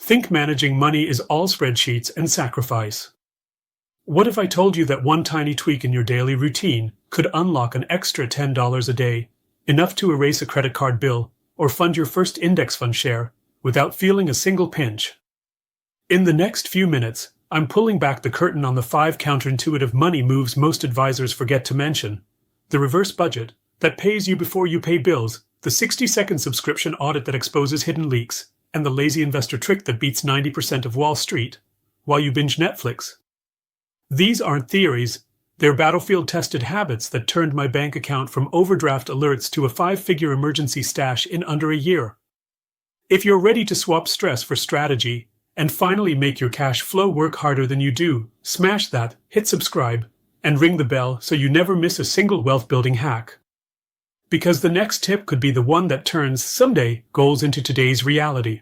Think managing money is all spreadsheets and sacrifice. What if I told you that one tiny tweak in your daily routine could unlock an extra $10 a day, enough to erase a credit card bill or fund your first index fund share without feeling a single pinch? In the next few minutes, I'm pulling back the curtain on the 5 counterintuitive money moves most advisors forget to mention: the reverse budget that pays you before you pay bills, the 60-second subscription audit that exposes hidden leaks, and the lazy investor trick that beats 90% of Wall Street while you binge Netflix. These aren't theories, they're battlefield-tested habits that turned my bank account from overdraft alerts to a 5-figure emergency stash in under a year. If you're ready to swap stress for strategy and finally make your cash flow work harder than you do, smash that, hit subscribe, and ring the bell so you never miss a single wealth-building hack. Because the next tip could be the one that turns someday goals into today's reality.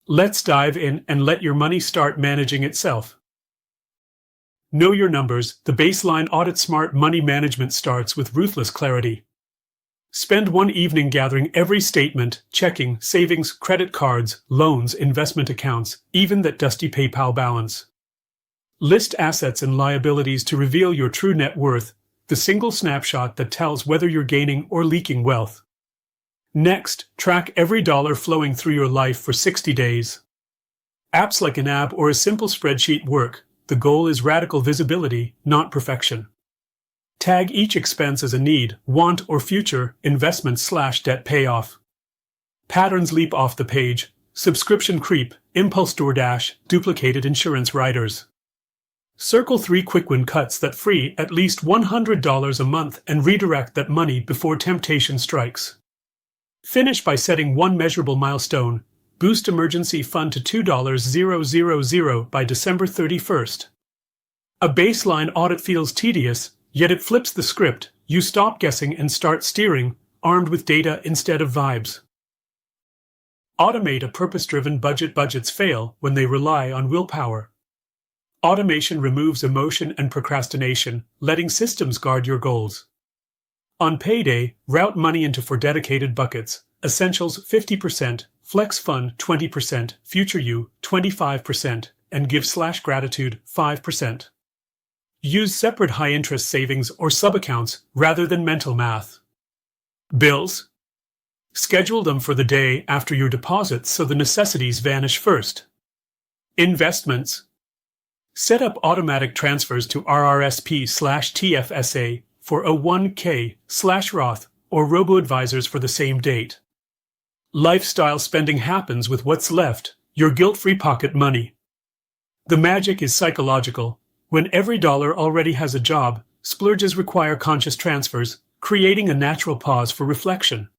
Let's dive in and let your money start managing itself. Know your numbers. The baseline audit smart money management starts with ruthless clarity. Spend one evening gathering every statement, checking, savings, credit cards, loans, investment accounts, even that dusty PayPal balance. List assets and liabilities to reveal your true net worth, the single snapshot that tells whether you're gaining or leaking wealth. Next, track every dollar flowing through your life for 60 days. Apps like an app or a simple spreadsheet work. The goal is radical visibility, not perfection. Tag each expense as a need, want, or future investment/debt payoff. Patterns leap off the page: subscription creep, impulse DoorDash, duplicated insurance riders. Circle 3 quick win cuts that free at least $100 a month and redirect that money before temptation strikes. Finish by setting one measurable milestone: boost emergency fund to $2,000 by December 31st. A baseline audit feels tedious, yet it flips the script. You stop guessing and start steering, armed with data instead of vibes. Automate a purpose-driven budget. Budgets fail when they rely on willpower. Automation removes emotion and procrastination, letting systems guard your goals. On payday, route money into 4 dedicated buckets: essentials 50%, flex fund 20%, future you 25%, and give/gratitude 5%. Use separate high-interest savings or sub-accounts rather than mental math. Bills? Schedule them for the day after your deposits so the necessities vanish first. Investments? Set up automatic transfers to RRSP/TFSA for a 1K/Roth or robo-advisors for the same date. Lifestyle spending happens with what's left, your guilt-free pocket money. The magic is psychological. When every dollar already has a job, splurges require conscious transfers, creating a natural pause for reflection.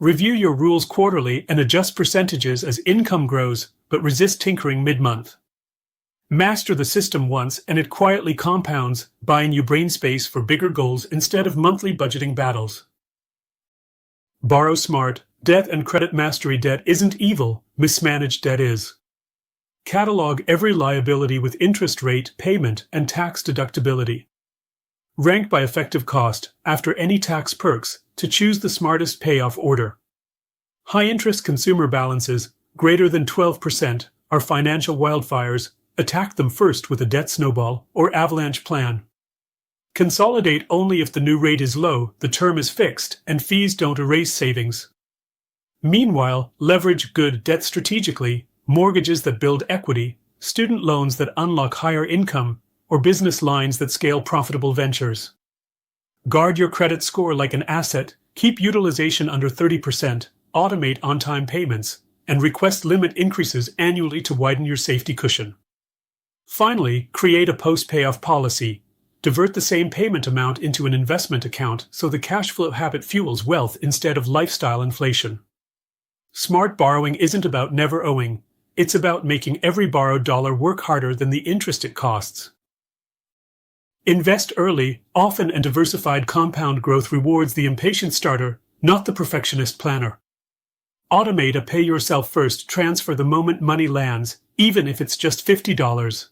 Review your rules quarterly and adjust percentages as income grows, but resist tinkering mid-month. Master the system once and it quietly compounds, buying you brain space for bigger goals instead of monthly budgeting battles. Borrow smart. Debt and credit mastery. Debt isn't evil, mismanaged debt is. Catalog every liability with interest rate, payment, and tax deductibility. Rank by effective cost, after any tax perks, to choose the smartest payoff order. High-interest consumer balances, greater than 12%, are financial wildfires. Attack them first with a debt snowball or avalanche plan. Consolidate only if the new rate is low, the term is fixed, and fees don't erase savings. Meanwhile, leverage good debt strategically: mortgages that build equity, student loans that unlock higher income, or business lines that scale profitable ventures. Guard your credit score like an asset, keep utilization under 30%, automate on-time payments, and request limit increases annually to widen your safety cushion. Finally, create a post-payoff policy. Divert the same payment amount into an investment account so the cash flow habit fuels wealth instead of lifestyle inflation. Smart borrowing isn't about never owing. It's about making every borrowed dollar work harder than the interest it costs. Invest early, often, and diversified compound growth rewards the impatient starter, not the perfectionist planner. Automate a pay-yourself-first transfer the moment money lands, even if it's just $50.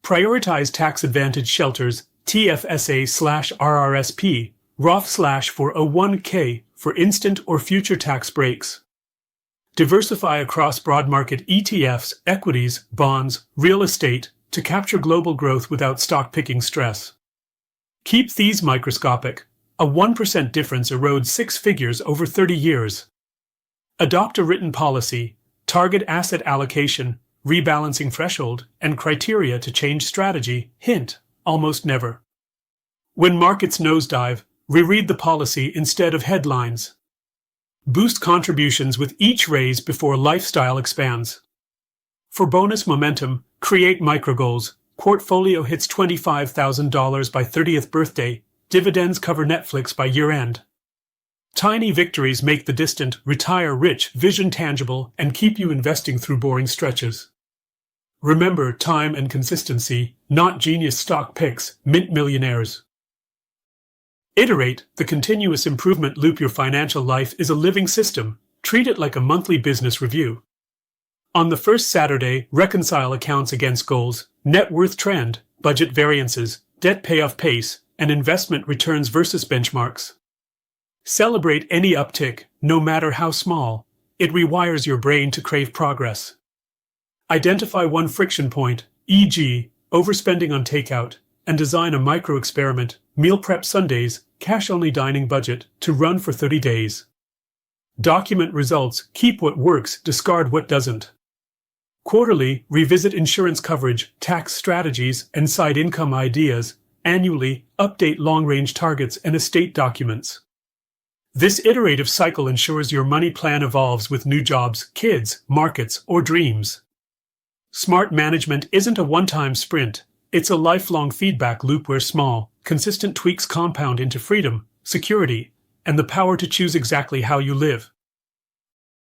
Prioritize tax-advantaged shelters, TFSA/RRSP, Roth/401k for instant or future tax breaks. Diversify across broad market ETFs, equities, bonds, real estate to capture global growth without stock picking stress. Keep these microscopic. A 1% difference erodes six figures over 30 years. Adopt a written policy, target asset allocation, rebalancing threshold, and criteria to change strategy. Hint, almost never. When markets nosedive, reread the policy instead of headlines. Boost contributions with each raise before lifestyle expands. For bonus momentum, create microgoals. Portfolio hits $25,000 by 30th birthday. Dividends cover Netflix by year-end. Tiny victories make the distant, retire rich vision tangible and keep you investing through boring stretches. Remember, time and consistency, not genius stock picks, mint millionaires. Iterate, the continuous improvement loop. Your financial life is a living system. Treat it like a monthly business review. On the first Saturday, reconcile accounts against goals, net worth trend, budget variances, debt payoff pace, and investment returns versus benchmarks. Celebrate any uptick, no matter how small. It rewires your brain to crave progress. Identify one friction point, e.g., overspending on takeout, and design a micro-experiment, meal prep Sundays, cash-only dining budget, to run for 30 days. Document results, keep what works, discard what doesn't. Quarterly, revisit insurance coverage, tax strategies, and side income ideas. Annually, update long-range targets and estate documents. This iterative cycle ensures your money plan evolves with new jobs, kids, markets, or dreams. Smart management isn't a one-time sprint. It's a lifelong feedback loop where small, consistent tweaks compound into freedom, security, and the power to choose exactly how you live.